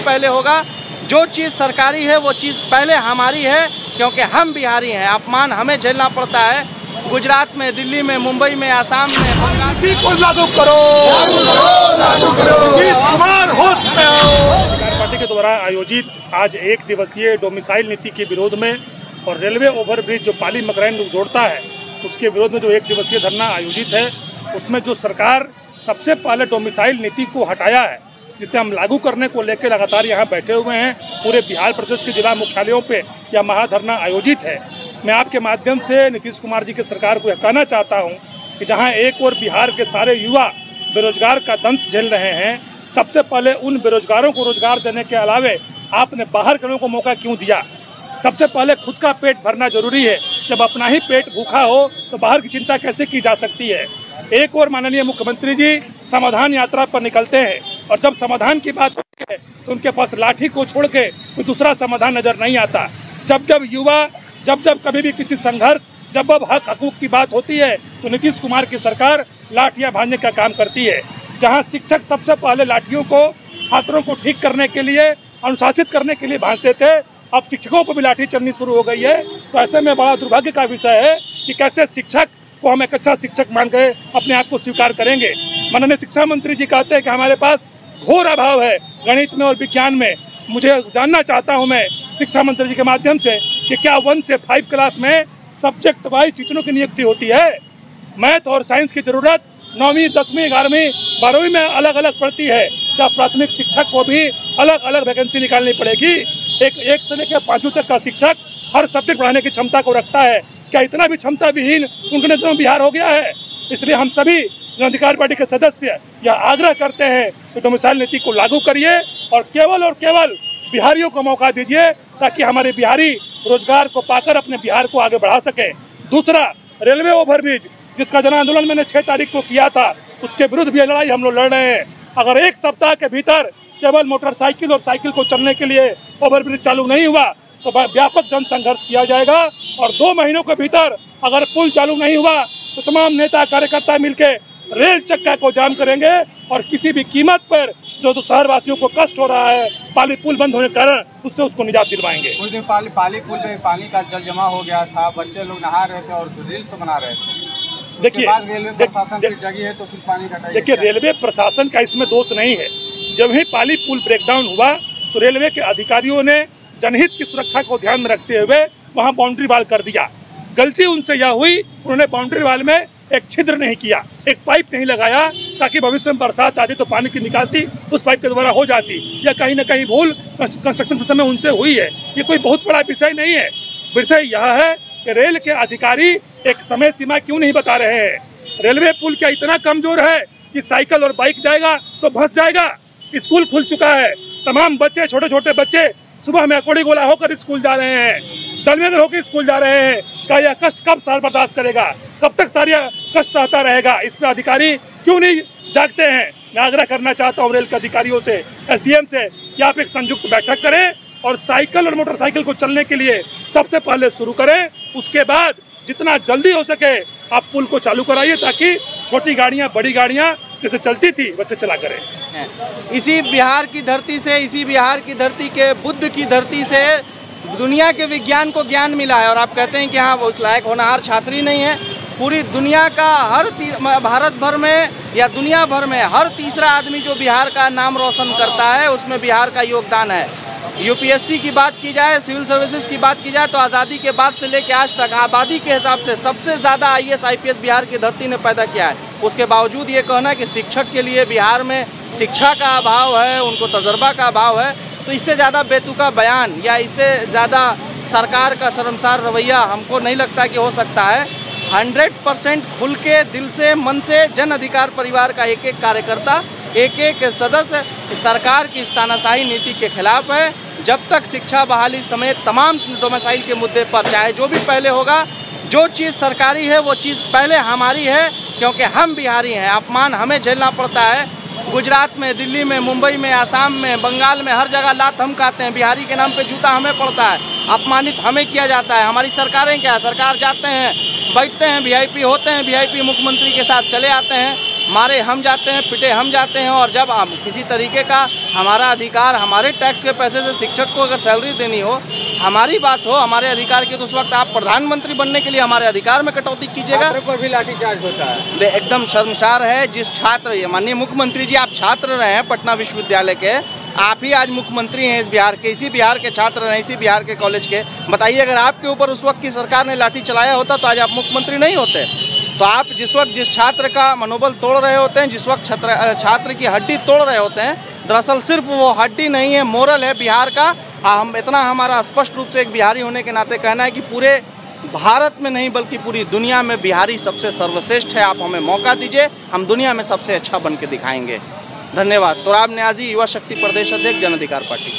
पहले होगा, जो चीज़ सरकारी है वो चीज़ पहले हमारी है, क्योंकि हम बिहारी हैं। अपमान हमें झेलना पड़ता है गुजरात में, दिल्ली में, मुंबई में, आसाम में, बंगाल में। लागू करो, लागू करो, पार्टी के द्वारा आयोजित आज 1 दिवसीय डोमिसाइल नीति के विरोध में और रेलवे ओवरब्रिज जो पाली मकरैन जोड़ता है उसके विरोध में जो 1 दिवसीय धरना आयोजित है, उसमें जो सरकार सबसे पहले डोमिसाइल नीति को हटाया है, जिसे हम लागू करने को लेकर लगातार यहाँ बैठे हुए हैं। पूरे बिहार प्रदेश के जिला मुख्यालयों पे यह महाधरना आयोजित है। मैं आपके माध्यम से नीतीश कुमार जी की सरकार को यह कहना चाहता हूँ कि जहाँ एक और बिहार के सारे युवा बेरोजगार का दंश झेल रहे हैं, सबसे पहले उन बेरोजगारों को रोजगार देने के अलावे आपने बाहर करने को मौका क्यों दिया? सबसे पहले खुद का पेट भरना जरूरी है। जब अपना ही पेट भूखा हो तो बाहर की चिंता कैसे की जा सकती है? एक और माननीय मुख्यमंत्री जी समाधान यात्रा पर निकलते हैं और जब समाधान की बात होती है तो उनके पास लाठी को छोड़ के कोई दूसरा समाधान नजर नहीं आता। जब युवा जब कभी भी किसी संघर्ष, जब हक हकूक की बात होती है तो नीतीश कुमार की सरकार लाठियां भांजने का काम करती है। जहां शिक्षक सबसे पहले लाठियों को छात्रों को ठीक करने के लिए, अनुशासित करने के लिए भांजते थे, अब शिक्षकों पर भी लाठी चलनी शुरू हो गई है। तो ऐसे में बड़ा दुर्भाग्य का विषय है कि कैसे शिक्षक को हम एक अच्छा शिक्षक मान के अपने आप को स्वीकार करेंगे। माननीय शिक्षा मंत्री जी कहते हैं कि हमारे पास घोर अभाव है गणित में और विज्ञान में। मुझे जानना चाहता हूं मैं शिक्षा मंत्री जी के माध्यम से कि क्या 1 से 5 क्लास में सब्जेक्ट वाइज टीचरों की नियुक्ति होती है? मैथ और साइंस की जरूरत 9वीं, 10वीं, 11वीं, 12वीं में अलग अलग पड़ती है। क्या प्राथमिक शिक्षक को भी अलग अलग वैकेंसी निकालनी पड़ेगी? एक से लेकर 5वीं तक का शिक्षक हर सब्जेक्ट पढ़ाने की क्षमता को रखता है। क्या इतना भी क्षमता विहीन उनके नेतृत्व में बिहार हो गया है? इसलिए हम सभी जन अधिकार पार्टी के सदस्य यह आग्रह करते हैं कि डोमिसाइल नीति को लागू करिए और केवल बिहारियों को मौका दीजिए ताकि हमारे बिहारी रोजगार को पाकर अपने बिहार को आगे बढ़ा सके। दूसरा, रेलवे ओवरब्रिज जिसका जन आंदोलन मैंने 6 तारीख को किया था, उसके विरुद्ध भी लड़ाई हम लोग लड़ रहे हैं। अगर 1 सप्ताह के भीतर केवल मोटरसाइकिल और साइकिल को चलने के लिए ओवरब्रिज चालू नहीं हुआ तो व्यापक जन संघर्ष किया जाएगा और 2 महीनों के भीतर अगर पुल चालू नहीं हुआ तो तमाम नेता कार्यकर्ता मिलकर रेल चक्का को जाम करेंगे और किसी भी कीमत पर जो शहरवासियों को कष्ट हो रहा है पाली पुल बंद होने के कारण उससे उसको निजात दिलवाएंगे। कुछ दिन पाली पुल में पानी का जल जमा हो गया था, बच्चे लोग नहा रहे थे और रील्स बना रहे थे। देखिए, रेलवे प्रशासन की जगह है तो फिर पानी का, देखिए रेलवे प्रशासन का इसमें दोष नहीं है। जब ही पाली पुल ब्रेकडाउन हुआ तो रेलवे के अधिकारियों ने जनहित की सुरक्षा को ध्यान में रखते हुए वहाँ बाउंड्री वाल कर दिया। गलती उनसे यह हुई, उन्होंने बाउंड्री वाल में एक छिद्र नहीं किया, एक पाइप नहीं लगाया ताकि भविष्य में बरसात आती तो पानी की निकासी उस पाइप के द्वारा हो जाती। या कहीं न कहीं भूल कंस्ट्रक्शन के समय उनसे हुई है। ये कोई बहुत बड़ा विषय नहीं है। विषय यह है कि रेल के अधिकारी एक समय सीमा क्यों नहीं बता रहे हैं? रेलवे पुल क्या इतना कमजोर है कि साइकिल और बाइक जाएगा तो फंस जाएगा? स्कूल खुल चुका है, तमाम बच्चे, छोटे छोटे बच्चे सुबह में अकोड़ी गोला होकर स्कूल जा रहे हैं, दलमेंद्र होकर स्कूल जा रहे हैं। क्या यह कष्ट कब साल बर्दाश्त करेगा? कब तक सारे कष्ट सहता रहेगा? इस पर अधिकारी क्यों नहीं जागते हैं? मैं आग्रह करना चाहता हूँ रेल के अधिकारियों से, SDM से कि आप एक संयुक्त बैठक करें और साइकिल और मोटरसाइकिल को चलने के लिए सबसे पहले शुरू करें। उसके बाद जितना जल्दी हो सके आप पुल को चालू कराइए ताकि छोटी गाड़ियाँ, बड़ी गाड़ियाँ जैसे चलती थी वैसे चला करें। इसी बिहार की धरती से, इसी बिहार की धरती के बुद्ध की धरती से दुनिया के विज्ञान को ज्ञान मिला है। और आप कहते हैं कि हाँ वो उस लायक होनहार छात्री नहीं है। पूरी दुनिया का भारत भर में या दुनिया भर में हर तीसरा आदमी जो बिहार का नाम रोशन करता है उसमें बिहार का योगदान है। UPSC की बात की जाए, सिविल सर्विसेज की बात की जाए तो आज़ादी के बाद से लेकर आज तक आबादी के हिसाब से सबसे ज़्यादा IAS IPS बिहार की धरती ने पैदा किया है। उसके बावजूद ये कहना कि शिक्षक के लिए बिहार में शिक्षा का अभाव है, उनको तजर्बा का अभाव है, तो इससे ज़्यादा बेतुका बयान या इससे ज़्यादा सरकार का शर्मसार रवैया हमको नहीं लगता कि हो सकता है। 100% खुल के दिल से, मन से जन अधिकार परिवार का एक एक कार्यकर्ता, एक एक सदस्य सरकार की इस तानाशाही नीति के खिलाफ है। जब तक शिक्षा बहाली समेत तमाम डोमिसाइल के मुद्दे पर चाहे जो भी पहले होगा, जो चीज़ सरकारी है वो चीज़ पहले हमारी है, क्योंकि हम बिहारी हैं। अपमान हमें झेलना पड़ता है गुजरात में, दिल्ली में, मुंबई में, आसाम में, बंगाल में, हर जगह लात हम खाते हैं। बिहारी के नाम पे जूता हमें पड़ता है, अपमानित हमें किया जाता है। हमारी सरकारें क्या है, सरकार जाते हैं, बैठते हैं, VIP होते हैं, VIP मुख्यमंत्री के साथ चले आते हैं, मारे हम जाते हैं, पिटे हम जाते हैं। और जब किसी तरीके का हमारा अधिकार, हमारे टैक्स के पैसे से शिक्षक को अगर सैलरी देनी हो, हमारी बात हो, हमारे अधिकार की, तो उस वक्त आप प्रधानमंत्री बनने के लिए हमारे अधिकार में कटौती कीजिएगा। छात्र पर भी लाठीचार्ज होता है। एकदम शर्मसार है। जिस छात्र, माननीय मुख्यमंत्री जी, आप छात्र रहे हैं पटना विश्वविद्यालय के, आप ही आज मुख्यमंत्री हैं इस बिहार के, इसी बिहार के छात्र रहे, इसी बिहार के कॉलेज के। बताइए, अगर आपके ऊपर उस वक्त की सरकार ने लाठी चलाया होता तो आज आप मुख्यमंत्री नहीं होते। तो आप जिस वक्त जिस छात्र का मनोबल तोड़ रहे होते हैं, जिस वक्त छात्र की हड्डी तोड़ रहे होते हैं, दरअसल सिर्फ वो हड्डी नहीं है, मोरल है बिहार का। हम इतना हमारा स्पष्ट रूप से एक बिहारी होने के नाते कहना है कि पूरे भारत में नहीं बल्कि पूरी दुनिया में बिहारी सबसे सर्वश्रेष्ठ है। आप हमें मौका दीजिए, हम दुनिया में सबसे अच्छा बन के दिखाएंगे। धन्यवाद। तोराब न्याजी, युवा शक्ति प्रदेश अध्यक्ष, जन अधिकार पार्टी।